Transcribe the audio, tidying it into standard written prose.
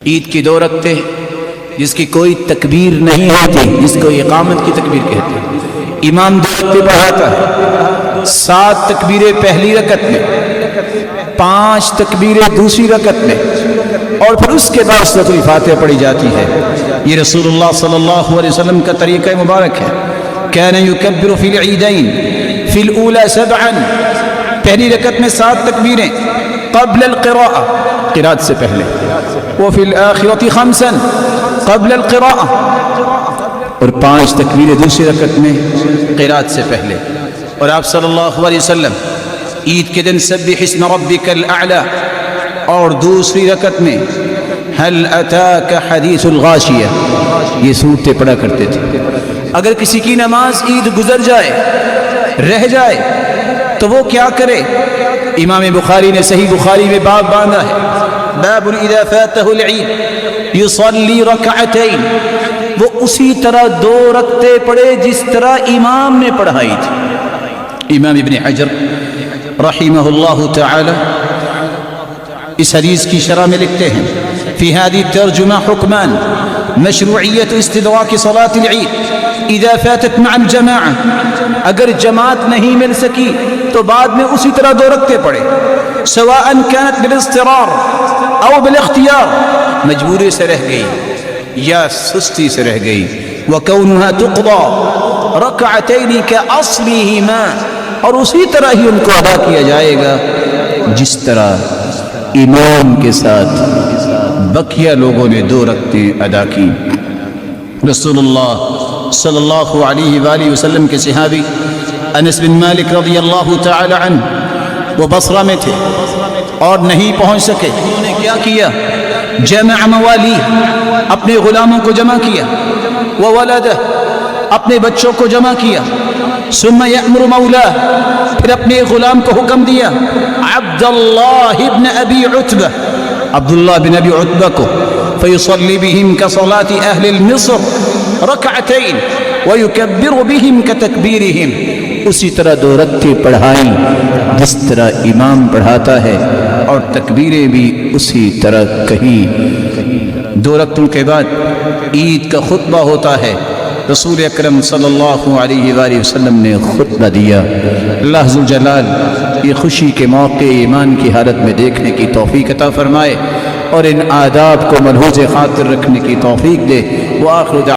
عید کی 2 رکعتیں جس کی کوئی تکبیر نہیں ہوتی، جس کو اقامت کی تکبیر کہتے ہیں، امام 2 رکعتیں پڑھاتا ہے، 7 تکبیریں پہلی رکعت میں، 5 تکبیریں دوسری رکعت میں، اور پھر اس کے بعد سورۃ الفاتحہ پڑھی جاتی ہے۔ یہ رسول اللہ صلی اللہ علیہ وسلم کا طریقہ مبارک ہے۔ کان یکبر فی العیدین فی الاولی 7، پہلی رکعت میں 7 تکبیریں قبل القراءہ، قراءت سے پہلے، وفی الآخرۃ 5 قبل القراءہ، اور 5 تکبیریں دوسری رکعت میں قراءت سے پہلے۔ اور آپ صلی اللہ علیہ وسلم عید کے دن سبح اسم ربک الاعلی اور دوسری رکعت میں هل اتاک حدیث الغاشیہ، یہ صورتیں پڑھا کرتے تھے۔ اگر کسی کی نماز عید گزر جائے، رہ جائے، تو وہ کیا کرے؟ امام بخاری نے صحیح بخاری میں باب باندھا ہے، باب اذا فاتہ العید یصلی رکعتین، وہ اسی طرح 2 رکعتیں پڑھے جس طرح امام نے پڑھائی تھی۔ امام ابن حجر رحمہ اللہ تعالی اس حدیث کی شرح میں لکھتے ہیں، فی هذه الترجمہ حکمان، مشروعیت استدراک صلاة العید اذا فاتت مع الجماعہ، اگر جماعت نہیں مل سکی تو بعد میں اسی طرح 2 رکعتیں پڑھے، سواء كانت بالاضطرار او بالاختیار، مجبوری سے رہ گئی یا سستی سے رہ گئی، وكونها تقضى ركعتين كأصلهما، اور اسی طرح ہی ان کو ادا کیا جائے گا جس طرح امام کے ساتھ بقیہ لوگوں نے 2 رکعتیں ادا کی۔ رسول اللہ صلی اللہ علیہ وآلہ وسلم کے صحابی انس بن مالک رضی اللہ تعالی عنہ وہ بصرہ میں تھے اور نہیں پہنچ سکے، انہوں نے کیا کیا؟ جمع موالی، اپنے غلاموں کو جمع کیا، وولدہ، اپنے بچوں کو جمع کیا، ثم یأمر مولا، پھر اپنے غلام کو حکم دیا، عبداللہ بن ابی عتبہ، عبداللہ بن ابی عتبہ کو، فیصلی بہم کصلاة اہل مصر رکعتین ویکبر بہم کتکبیرہم، اسی طرح 2 رکعتیں پڑھائیں جس طرح امام پڑھاتا ہے، اور تکبیریں بھی اسی طرح کہیں۔ 2 رکعتوں کے بعد عید کا خطبہ ہوتا ہے، رسول اکرم صلی اللہ علیہ وآلہ وسلم نے خطبہ دیا۔ اللہ ذوالجلال یہ خوشی کے موقع ایمان کی حالت میں دیکھنے کی توفیق عطا فرمائے، اور ان آداب کو ملحوظ خاطر رکھنے کی توفیق دے۔ وآخر دعوانا